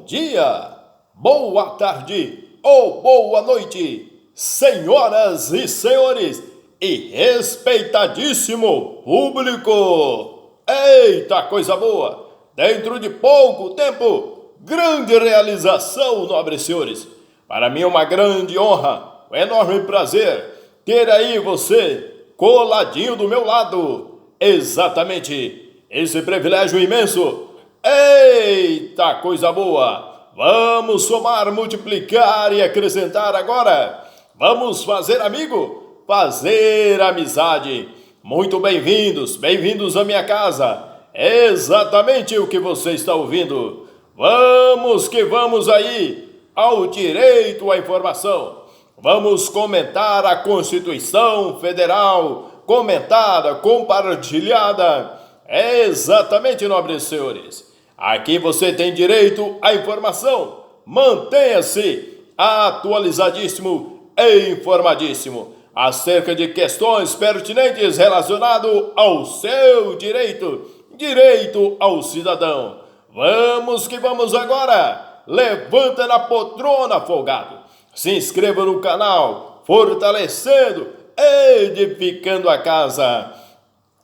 dia, boa tarde ou boa noite, senhoras e senhores e respeitadíssimo público. Eita, coisa boa! Dentro de pouco tempo, grande realização, nobres senhores. Para mim é uma grande honra, um enorme prazer ter aí você coladinho do meu lado. Exatamente, esse privilégio imenso. Eita, coisa boa! Vamos somar, multiplicar e acrescentar agora. Vamos fazer amigo, fazer amizade. Muito bem-vindos, bem-vindos à minha casa. É exatamente o que você está ouvindo. Vamos que vamos aí ao direito à informação. Vamos comentar a Constituição Federal, comentada, compartilhada. É exatamente, nobres senhores. Aqui você tem direito à informação. Mantenha-se atualizadíssimo e informadíssimo acerca de questões pertinentes relacionadas ao seu direito ao cidadão. Vamos que vamos agora. Levanta na poltrona, folgado. Se inscreva no canal, fortalecendo, edificando a casa.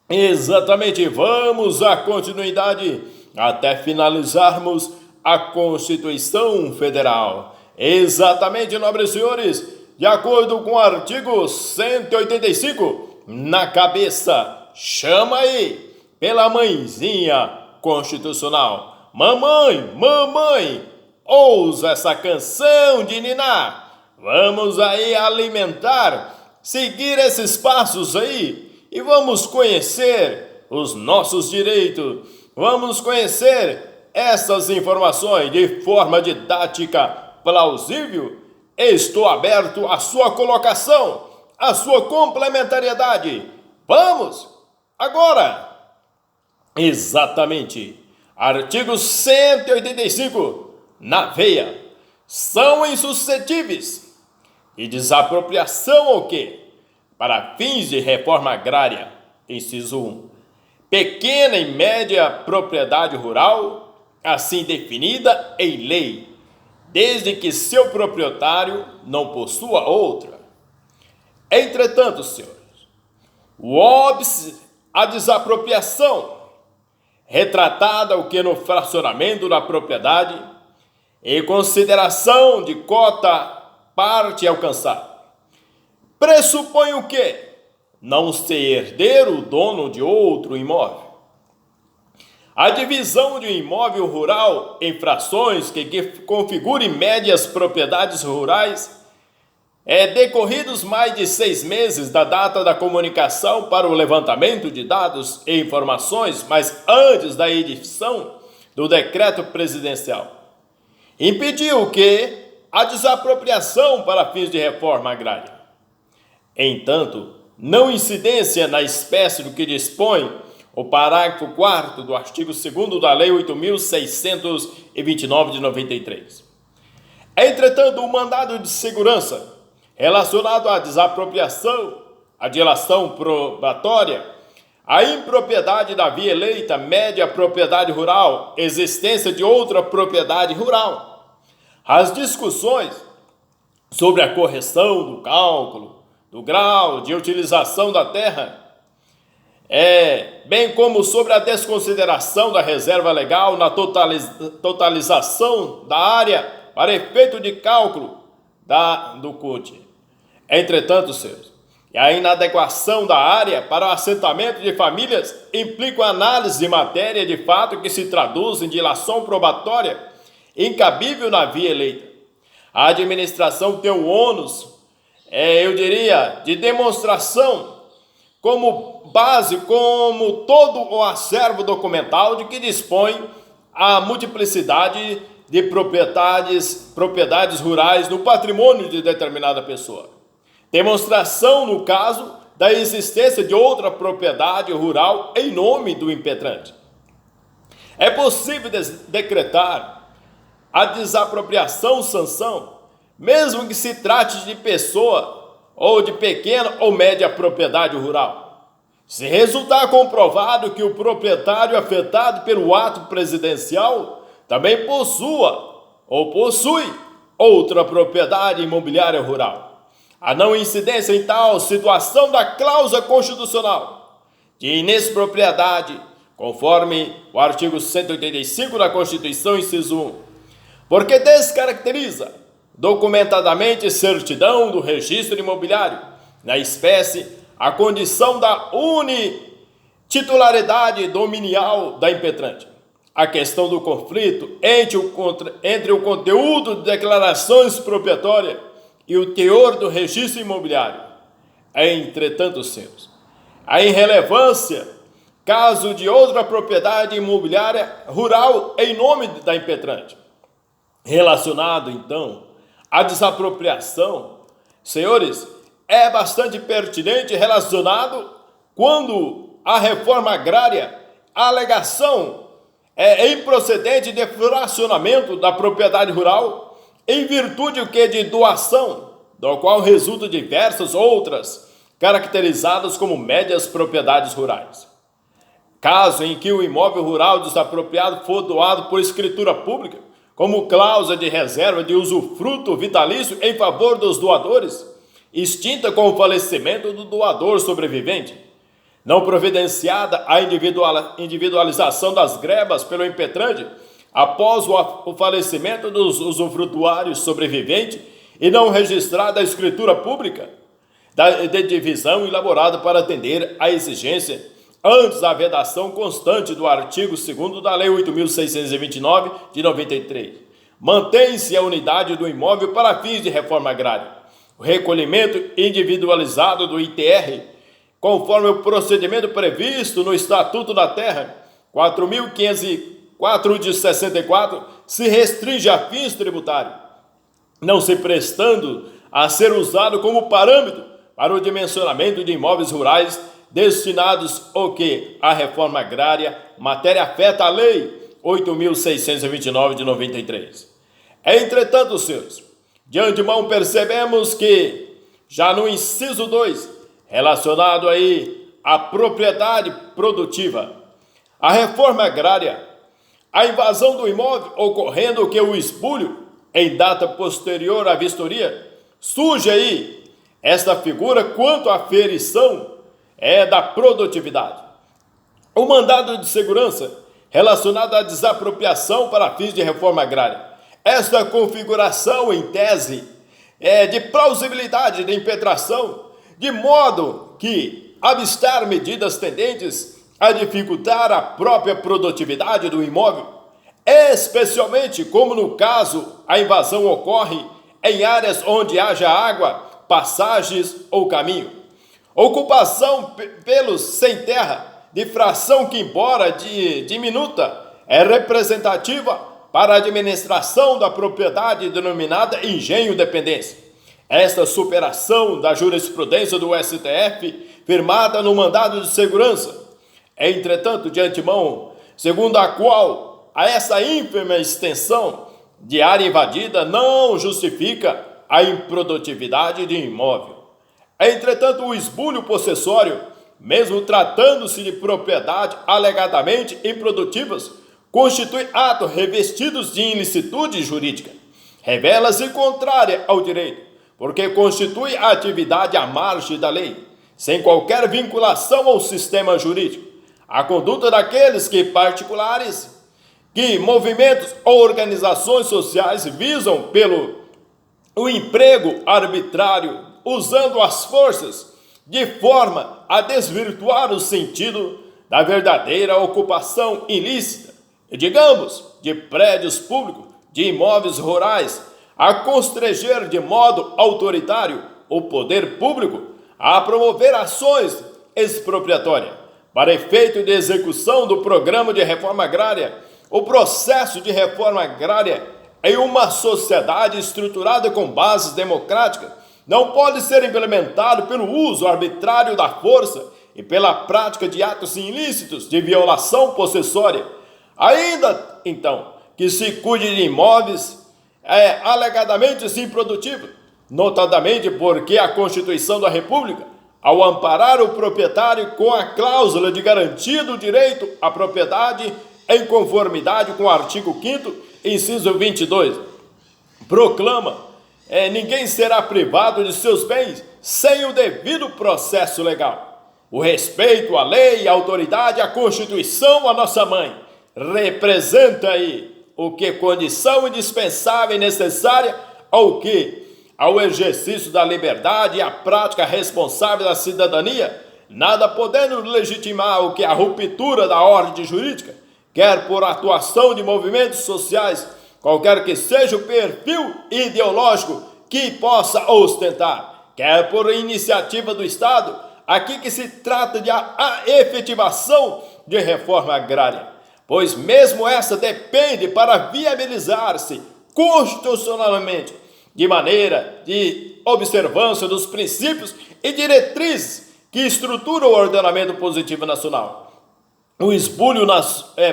Exatamente, vamos à continuidade até finalizarmos a Constituição Federal. Exatamente, nobres senhores, de acordo com o artigo 185, na cabeça, chama aí, pela mãezinha constitucional. Mamãe, ouça essa canção de ninar. Vamos aí alimentar, seguir esses passos aí e vamos conhecer os nossos direitos. Vamos conhecer essas informações de forma didática, plausível. Estou aberto à sua colocação, à sua complementariedade. Vamos! Agora! Exatamente. Artigo 185, na veia. São insuscetíveis de desapropriação ou quê? Para fins de reforma agrária. Inciso 1. Pequena e média propriedade rural, assim definida em lei, desde que seu proprietário não possua outra. Entretanto, senhores, o óbice a desapropriação, retratada o que no fracionamento da propriedade, em consideração de cota parte alcançada, pressupõe o quê? Não ser herdeiro o dono de outro imóvel. A divisão de um imóvel rural em frações que configurem médias propriedades rurais decorridos mais de 6 meses da data da comunicação para o levantamento de dados e informações, mas antes da edição do decreto presidencial, impediu que a desapropriação para fins de reforma agrária. Entanto, não incidência na espécie do que dispõe o parágrafo 4º do artigo 2º da Lei 8.629 de 93. Entretanto, o mandado de segurança relacionado à desapropriação, à dilação probatória, à impropriedade da via eleita, média propriedade rural, existência de outra propriedade rural, as discussões sobre a correção do cálculo, do grau de utilização da terra, bem como sobre a desconsideração da reserva legal na totalização da área para efeito de cálculo do CUT. Entretanto, senhores, a inadequação da área para o assentamento de famílias implica análise de matéria de fato que se traduz em dilação probatória incabível na via eleita. A administração tem o ônus, de demonstração como base, como todo o acervo documental de que dispõe a multiplicidade de propriedades rurais no patrimônio de determinada pessoa. Demonstração, no caso, da existência de outra propriedade rural em nome do impetrante. É possível decretar a desapropriação sanção, mesmo que se trate de pessoa ou de pequena ou média propriedade rural. Se resultar comprovado que o proprietário afetado pelo ato presidencial também possua ou possui outra propriedade imobiliária rural. A não incidência em tal situação da cláusula constitucional de inexpropriedade, conforme o artigo 185 da Constituição, inciso 1, porque descaracteriza documentadamente certidão do registro imobiliário, na espécie, a condição da unititularidade dominial da impetrante. A questão do conflito entre o conteúdo de declarações proprietórias e o teor do registro imobiliário é, entretanto, senhores, a irrelevância caso de outra propriedade imobiliária rural em nome da impetrante. Relacionado, então, à desapropriação, senhores, é bastante pertinente relacionado quando a reforma agrária, a alegação é improcedente de fracionamento da propriedade rural, em virtude de doação, do qual resultam diversas outras, caracterizadas como médias propriedades rurais. Caso em que o imóvel rural desapropriado for doado por escritura pública, como cláusula de reserva de usufruto vitalício em favor dos doadores, extinta com o falecimento do doador sobrevivente, não providenciada a individualização das grebas pelo impetrante após o falecimento dos usufrutuários sobreviventes e não registrada a escritura pública de divisão elaborada para atender à exigência antes da vedação constante do artigo 2º da Lei 8.629 de 93. Mantém-se a unidade do imóvel para fins de reforma agrária. O recolhimento individualizado do ITR, conforme o procedimento previsto no Estatuto da Terra 4.504 de 64, se restringe a fins tributários, não se prestando a ser usado como parâmetro para o dimensionamento de imóveis rurais destinados à reforma agrária, matéria afeta a Lei 8.629 de 93. Entretanto, senhores, de antemão percebemos que, já no inciso 2, relacionado à propriedade produtiva, a reforma agrária, a invasão do imóvel ocorrendo o espólio em data posterior à vistoria, surge esta figura quanto à ferição da produtividade. O mandado de segurança relacionado à desapropriação para fins de reforma agrária. Esta configuração, em tese, de plausibilidade de impetração, de modo que abstar medidas tendentes a dificultar a própria produtividade do imóvel, especialmente como no caso a invasão ocorre em áreas onde haja água, passagens ou caminho. Ocupação pelos sem terra, de fração que, embora diminuta, é representativa para a administração da propriedade denominada engenho-dependência. Esta superação da jurisprudência do STF, firmada no mandado de segurança, entretanto, de antemão, segundo a qual essa ínfima extensão de área invadida não justifica a improdutividade de imóvel. Entretanto, o esbulho possessório, mesmo tratando-se de propriedade alegadamente improdutivas, constitui atos revestidos de ilicitude jurídica. Revela-se contrária ao direito, porque constitui a atividade à margem da lei, sem qualquer vinculação ao sistema jurídico. A conduta daqueles particulares que movimentos ou organizações sociais visam o emprego arbitrário, usando as forças de forma a desvirtuar o sentido da verdadeira ocupação ilícita, digamos, de prédios públicos, de imóveis rurais, a constranger de modo autoritário o poder público a promover ações expropriatórias para efeito de execução do programa de reforma agrária. O processo de reforma agrária em uma sociedade estruturada com bases democráticas não pode ser implementado pelo uso arbitrário da força e pela prática de atos ilícitos de violação possessória, ainda, então, que se cuide de imóveis alegadamente improdutivos, notadamente porque a Constituição da República, ao amparar o proprietário com a cláusula de garantia do direito à propriedade em conformidade com o artigo 5º, inciso 22, proclama: ninguém será privado de seus bens sem o devido processo legal. O respeito à lei, à autoridade, à Constituição, à nossa mãe, representa aí o que? Condição indispensável e necessária ao que? Ao exercício da liberdade e à prática responsável da cidadania, nada podendo legitimar o que? A ruptura da ordem jurídica, quer por atuação de movimentos sociais, qualquer que seja o perfil ideológico que possa ostentar, quer por iniciativa do Estado, aqui que se trata de a efetivação de reforma agrária, pois mesmo essa depende para viabilizar-se constitucionalmente, de maneira de observância dos princípios e diretrizes que estruturam o ordenamento positivo nacional. O esbulho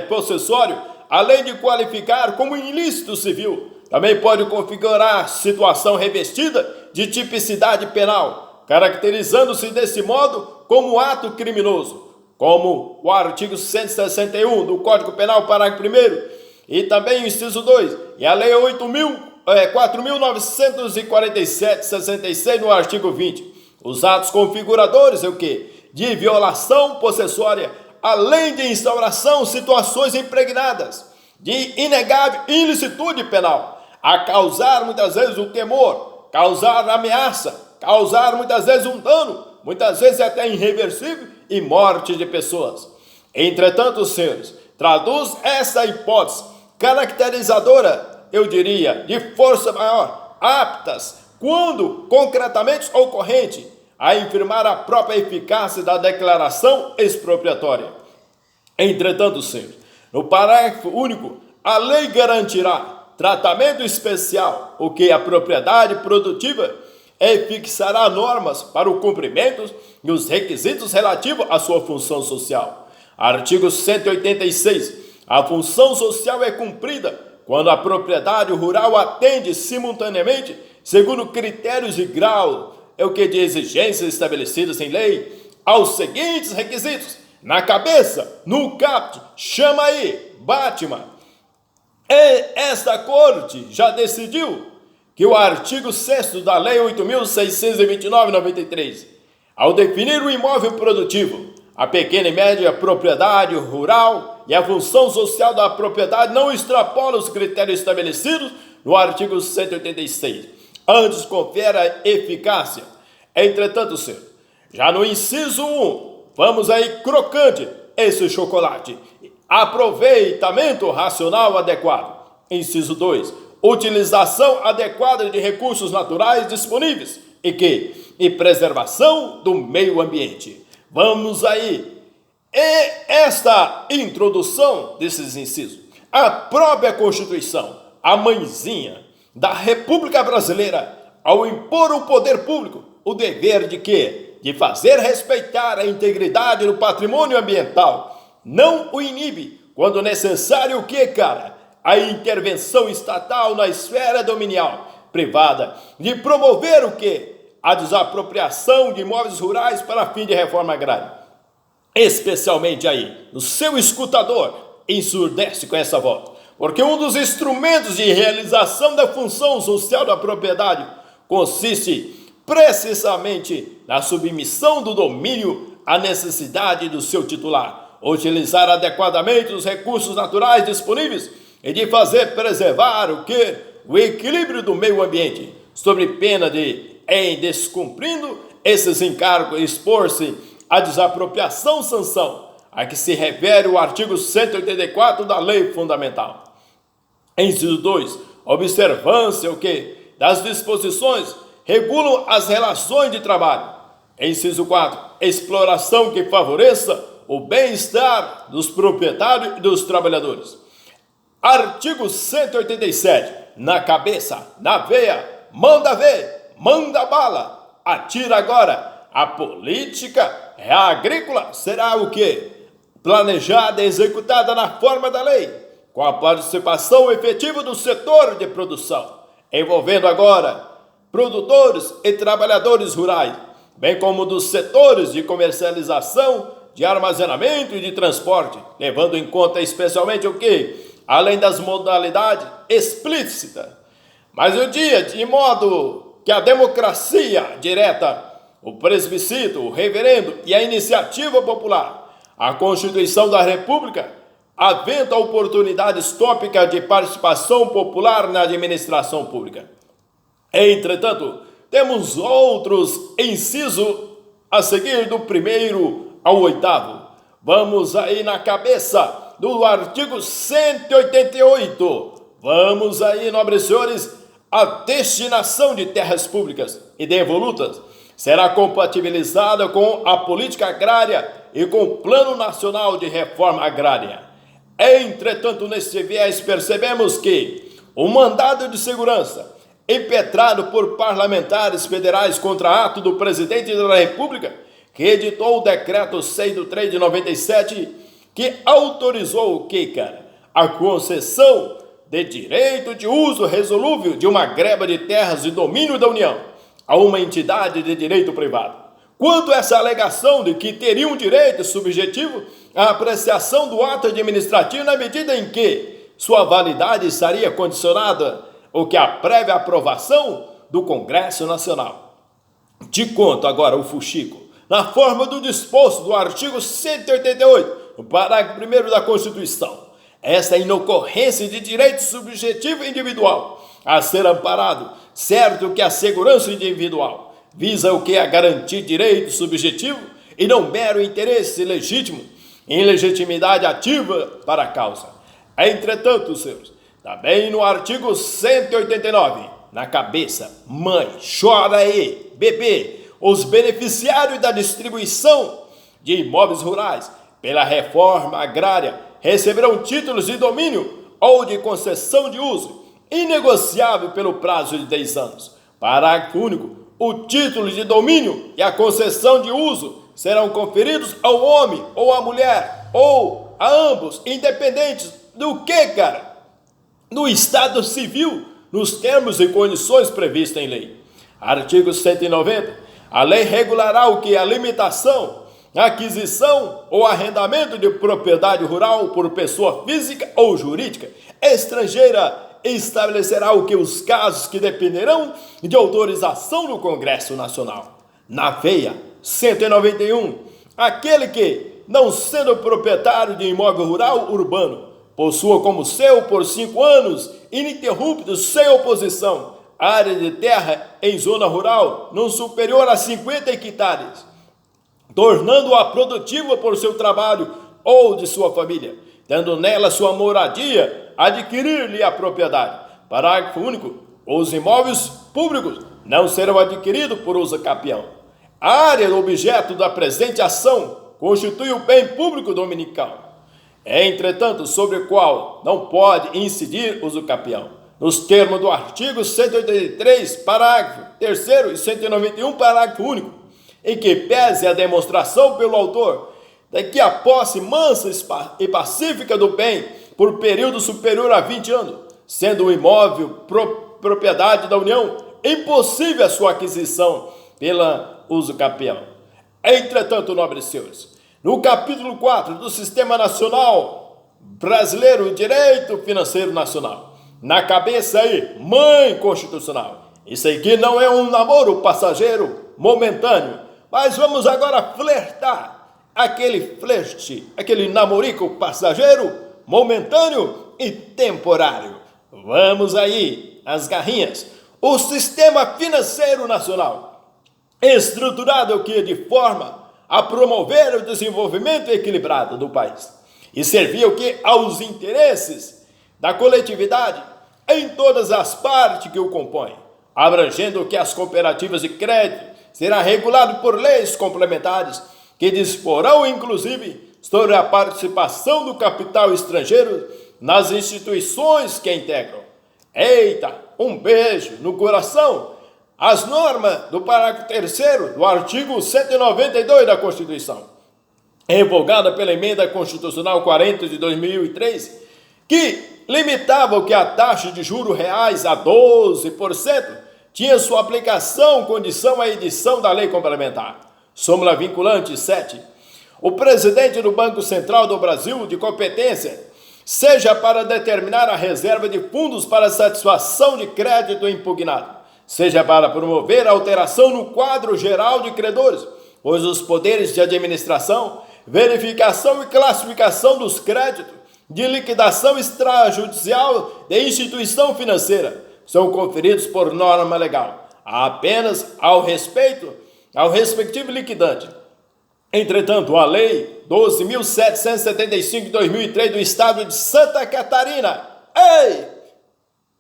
possessório, além de qualificar como ilícito civil, também pode configurar situação revestida de tipicidade penal, caracterizando-se desse modo como ato criminoso, como o artigo 161 do Código Penal, parágrafo 1º, e também o inciso 2, e a Lei 4.947/66, no artigo 20. Os atos configuradores é o quê? De violação possessória, além de instauração, situações impregnadas de inegável ilicitude penal, a causar muitas vezes o temor, causar ameaça, causar muitas vezes um dano, muitas vezes até irreversível, e morte de pessoas. Entretanto, senhores, traduz essa hipótese caracterizadora, eu diria, de força maior, aptas, quando concretamente ocorrente, a infirmar a própria eficácia da declaração expropriatória. Entretanto, senhores, no parágrafo único, a lei garantirá tratamento especial, o que a propriedade produtiva fixará normas para o cumprimento e os requisitos relativos à sua função social. Artigo 186. A função social é cumprida quando a propriedade rural atende simultaneamente, segundo critérios e grau, de exigências estabelecidas em lei, aos seguintes requisitos. Na cabeça, no caput, chama aí, Batman. Esta corte já decidiu que o artigo 6º da Lei 8.629/93, ao definir o imóvel produtivo, a pequena e média propriedade rural e a função social da propriedade não extrapola os critérios estabelecidos no artigo 186. Antes confere a eficácia. Entretanto, senhor, já no inciso 1, vamos aí crocante esse chocolate. Aproveitamento racional adequado. Inciso 2, utilização adequada de recursos naturais disponíveis e preservação do meio ambiente. Vamos aí. E esta introdução desses incisos, a própria Constituição, a mãezinha da República Brasileira, ao impor ao poder público o dever de quê? De fazer respeitar a integridade do patrimônio ambiental, não o inibe quando necessário o quê, cara? A intervenção estatal na esfera dominial privada, de promover o quê? A desapropriação de imóveis rurais para fim de reforma agrária. Especialmente aí, no seu escutador, ensurdece com essa voz, porque um dos instrumentos de realização da função social da propriedade consiste precisamente na submissão do domínio à necessidade do seu titular, utilizar adequadamente os recursos naturais disponíveis e de fazer preservar o quê? O equilíbrio do meio ambiente, sob pena de, em descumprindo esses encargos, expor-se à desapropriação sanção, a que se refere o artigo 184 da Lei Fundamental. Inciso 2, observância das disposições regulam as relações de trabalho. Inciso 4, exploração que favoreça o bem-estar dos proprietários e dos trabalhadores. Artigo 187, na cabeça, na veia, manda ver, manda bala, atira agora. A política agrícola será o quê? Planejada e executada na forma da lei, com a participação efetiva do setor de produção, envolvendo agora produtores e trabalhadores rurais, bem como dos setores de comercialização, de armazenamento e de transporte, levando em conta especialmente o quê? Além das modalidades explícitas Mas o dia, de modo que a democracia direta, o plebiscito, o referendo e a iniciativa popular, a Constituição da República, aventa oportunidades tópicas de participação popular na administração pública. Entretanto, temos outros incisos a seguir do 1º ao 8º. Vamos aí na cabeça do artigo 188. Vamos aí, nobres senhores, a destinação de terras públicas e devolutas será compatibilizada com a política agrária e com o Plano Nacional de Reforma Agrária. Entretanto, neste viés, percebemos que o mandado de segurança impetrado por parlamentares federais contra ato do presidente da República, que editou o decreto 6/3 de 97, que autorizou o quê, cara? A concessão de direito de uso resolúvel de uma greba de terras de domínio da União a uma entidade de direito privado. Quanto a essa alegação de que teria um direito subjetivo à apreciação do ato administrativo na medida em que sua validade estaria condicionada ou que a prévia aprovação do Congresso Nacional. Te conto agora o fuxico, na forma do disposto do artigo 188, no parágrafo 1º da Constituição. Esta inocorrência de direito subjetivo individual a ser amparado, certo que a segurança individual visa o que? A garantir direito subjetivo e não mero interesse legítimo em legitimidade ativa para a causa. Entretanto, senhores, também no artigo 189, na cabeça, mãe, chora aí, bebê, os beneficiários da distribuição de imóveis rurais pela reforma agrária receberão títulos de domínio ou de concessão de uso inegociável pelo prazo de 10 anos. Parágrafo único. O título de domínio e a concessão de uso serão conferidos ao homem ou à mulher ou a ambos, independentes do que, cara? No estado civil, nos termos e condições previstas em lei. Artigo 190. A lei regulará o que? A limitação, aquisição ou arrendamento de propriedade rural por pessoa física ou jurídica estrangeira. Estabelecerá o que? Os casos que dependerão de autorização do Congresso Nacional. Na veia 191, aquele que, não sendo proprietário de imóvel rural urbano, possua como seu por 5 anos, ininterruptos, sem oposição, área de terra em zona rural não superior a 50 hectares, tornando-a produtiva por seu trabalho ou de sua família, tendo nela sua moradia, adquirir-lhe a propriedade. Parágrafo único. Os imóveis públicos não serão adquiridos por uso capião. A área objeto da presente ação constitui o bem público dominical. Entretanto, sobre o qual não pode incidir uso capião, nos termos do artigo 183, parágrafo 3º e 191, parágrafo único, em que pese a demonstração pelo autor de que a posse mansa e pacífica do bem por período superior a 20 anos, sendo o imóvel propriedade da União, impossível a sua aquisição pela uso capião. Entretanto, nobres senhores, no capítulo 4 do Sistema Nacional Brasileiro Direito Financeiro Nacional, na cabeça aí, mãe constitucional, isso aqui não é um namoro passageiro, momentâneo, mas vamos agora flertar, aquele flerte, aquele namorico passageiro, momentâneo e temporário. Vamos aí, as garrinhas. O Sistema Financeiro Nacional, estruturado o que? De forma a promover o desenvolvimento equilibrado do país e servir o que? Aos interesses da coletividade em todas as partes que o compõem, abrangendo o que? As cooperativas de crédito, será regulado por leis complementares que disporão, inclusive, sobre a participação do capital estrangeiro nas instituições que a integram. Eita, um beijo no coração! As normas do parágrafo 3º do artigo 192 da Constituição, revogada pela Emenda Constitucional 40 de 2003, que limitava o que a taxa de juros reais a 12%, tinha sua aplicação condição à edição da lei complementar. Súmula vinculante 7. O presidente do Banco Central do Brasil, de competência seja para determinar a reserva de fundos para satisfação de crédito impugnado, seja para promover a alteração no quadro geral de credores, pois os poderes de administração, verificação e classificação dos créditos, de liquidação extrajudicial de instituição financeira, são conferidos por norma legal, apenas ao respectivo liquidante. Entretanto, a Lei 12.775 de 2003 do Estado de Santa Catarina,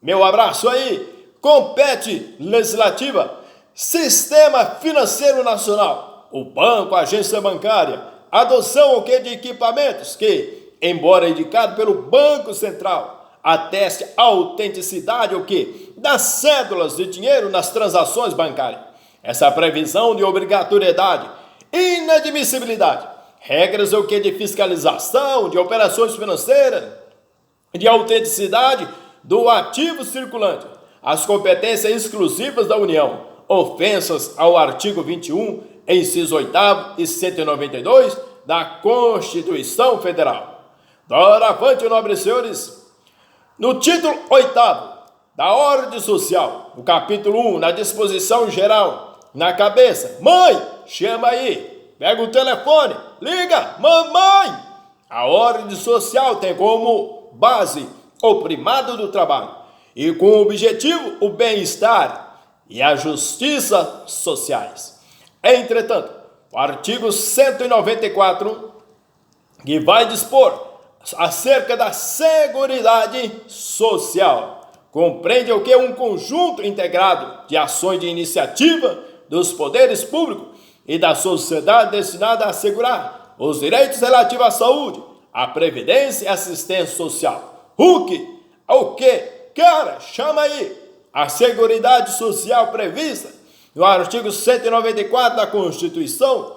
meu abraço aí, compete legislativa, Sistema Financeiro Nacional, o banco, a agência bancária, adoção de equipamentos que, embora indicado pelo Banco Central, ateste a autenticidade das cédulas de dinheiro nas transações bancárias. Essa previsão de obrigatoriedade, inadmissibilidade, regras de fiscalização de operações financeiras, de autenticidade do ativo circulante, as competências exclusivas da União, ofensas ao artigo 21, inciso 8º e 192 da Constituição Federal. Doravante, nobres senhores, no título 8º da Ordem Social, no capítulo 1, na disposição geral, na cabeça, mãe, chama aí, pega o telefone, liga, mamãe. A ordem social tem como base o primado do trabalho e com o objetivo o bem-estar e a justiça sociais. Entretanto, o artigo 194, que vai dispor acerca da Seguridade Social, compreende um conjunto integrado de ações de iniciativa dos poderes públicos e da sociedade destinada a assegurar os direitos relativos à saúde, à previdência e assistência social. O que? Cara, chama aí. A Seguridade Social prevista no artigo 194 da Constituição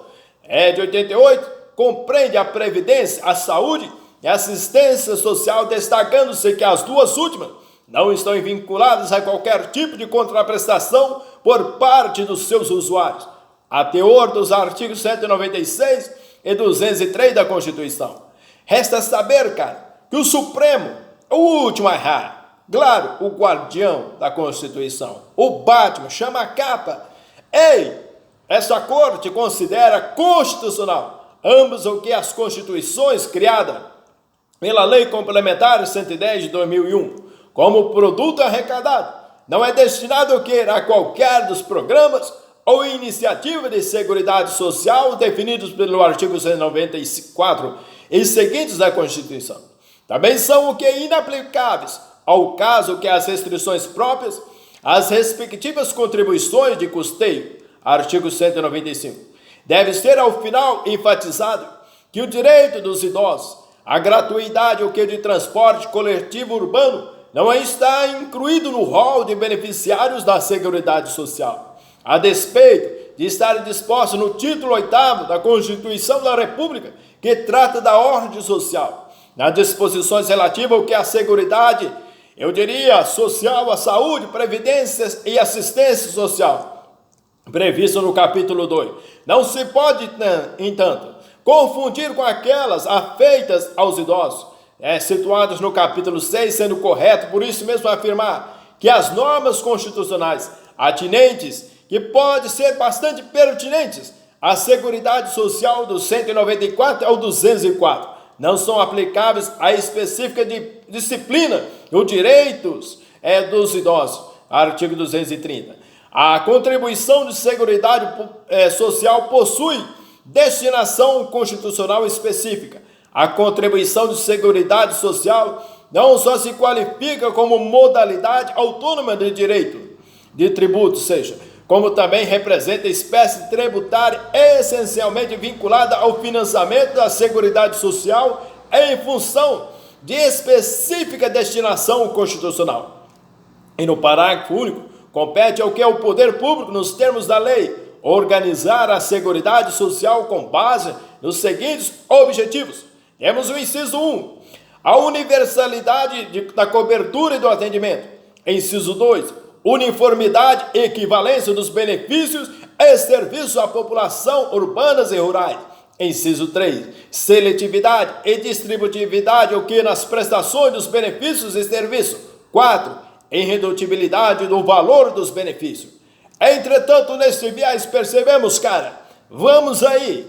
de 88 compreende a previdência, a saúde e a assistência social, destacando-se que as duas últimas não estão vinculadas a qualquer tipo de contraprestação por parte dos seus usuários, a teor dos artigos 196 e 203 da Constituição. Resta saber, cara, que o Supremo, o último a errar, claro, o guardião da Constituição, o Batman, chama a capa. Essa corte considera constitucional ambas as constituições criadas pela Lei Complementar 110 de 2001, como produto arrecadado, não é destinado a qualquer dos programas ou iniciativa de seguridade social definidos pelo artigo 194 e seguintes da Constituição. Também são inaplicáveis ao caso que as restrições próprias às respectivas contribuições de custeio, artigo 195. Deve ser, ao final, enfatizado que o direito dos idosos à gratuidade de transporte coletivo urbano não está incluído no rol de beneficiários da Seguridade Social, a despeito de estar disposto no título 8º da Constituição da República, que trata da ordem social, nas disposições relativas à Seguridade, social, a saúde, previdência e assistência social, previsto no capítulo 2. Não se pode, entanto, confundir com aquelas afeitas aos idosos, situadas no capítulo 6, sendo correto, por isso mesmo, afirmar que as normas constitucionais atinentes, que podem ser bastante pertinentes à Seguridade Social do 194 ao 204, não são aplicáveis à específica disciplina os direitos dos idosos, artigo 230. A contribuição de Seguridade Social possui destinação constitucional específica. A contribuição de Seguridade Social não só se qualifica como modalidade autônoma de direito de tributo, como também representa espécie tributária essencialmente vinculada ao financiamento da Seguridade Social em função de específica destinação constitucional. E no parágrafo único, compete ao poder público, nos termos da lei, organizar a Seguridade Social com base nos seguintes objetivos. Temos o inciso 1, a universalidade da cobertura e do atendimento. Inciso 2, uniformidade e equivalência dos benefícios e serviços à população urbanas e rurais. Inciso 3. Seletividade e distributividade, o que nas prestações dos benefícios e serviços. 4. Irredutibilidade do valor dos benefícios. Entretanto, neste viés percebemos, cara, vamos aí,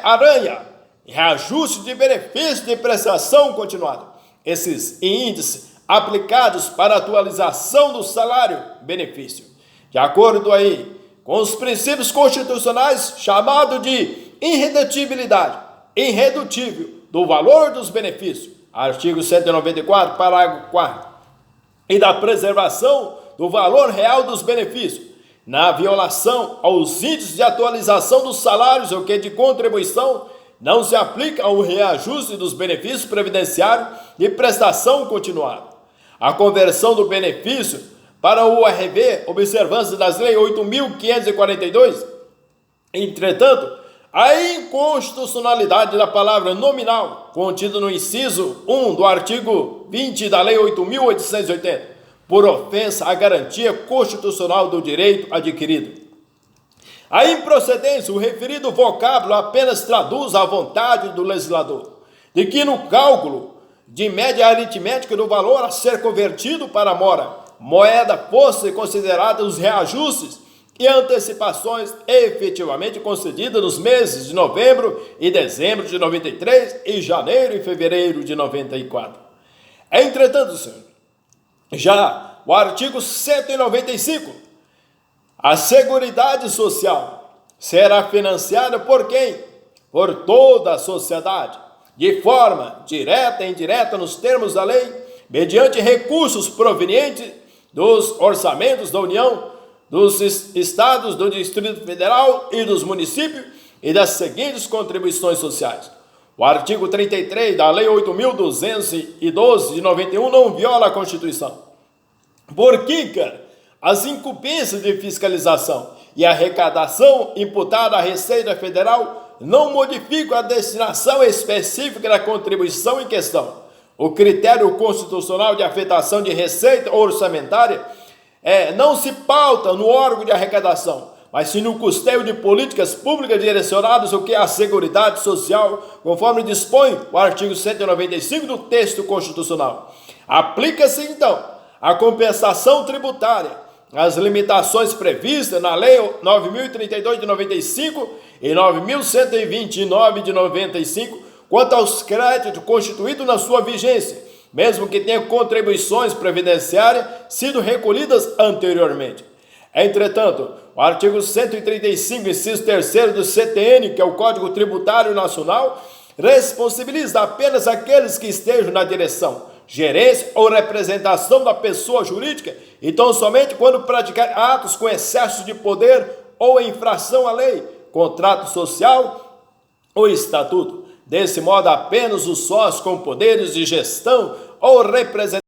aranha, reajuste de benefício de prestação continuada. Esses índices aplicados para atualização do salário-benefício. De acordo aí com os princípios constitucionais, chamado de irredutível do valor dos benefícios, artigo 194, parágrafo 4º, e da preservação do valor real dos benefícios, na violação aos índices de atualização dos salários, o que de contribuição, não se aplica ao reajuste dos benefícios previdenciários e prestação continuada. A conversão do benefício para o URV, observância das leis 8.542, entretanto, a inconstitucionalidade da palavra nominal, contida no inciso 1 do artigo 20 da lei 8.880, por ofensa à garantia constitucional do direito adquirido. A improcedência, o referido vocábulo apenas traduz a vontade do legislador, de que no cálculo de média aritmética do valor a ser convertido para moeda fossem considerados os reajustes e antecipações efetivamente concedidas nos meses de novembro e dezembro de 93 e janeiro e fevereiro de 94. Entretanto, senhor, já o artigo 195, a Seguridade Social será financiada por quem? Por toda a sociedade, de forma direta e indireta nos termos da lei, mediante recursos provenientes dos orçamentos da União, dos estados, do Distrito Federal e dos municípios e das seguintes contribuições sociais. O artigo 33 da Lei 8.212 de 91 não viola a Constituição. Porque, cara, as incumbências de fiscalização e arrecadação imputada à Receita Federal não modificam a destinação específica da contribuição em questão. O critério constitucional de afetação de receita orçamentária não se pauta no órgão de arrecadação, mas sim no custeio de políticas públicas direcionadas ao que é a Seguridade Social, conforme dispõe o artigo 195 do texto constitucional. Aplica-se, então, a compensação tributária, as limitações previstas na Lei 9.032 de 95 e 9.129 de 95, quanto aos créditos constituídos na sua vigência, mesmo que tenham contribuições previdenciárias sido recolhidas anteriormente. Entretanto, o artigo 135, inciso 3º do CTN, que é o Código Tributário Nacional, responsabiliza apenas aqueles que estejam na direção, gerência ou representação da pessoa jurídica, então somente quando praticar atos com excesso de poder ou infração à lei, contrato social ou estatuto. Desse modo, apenas os sócios com poderes de gestão ou representação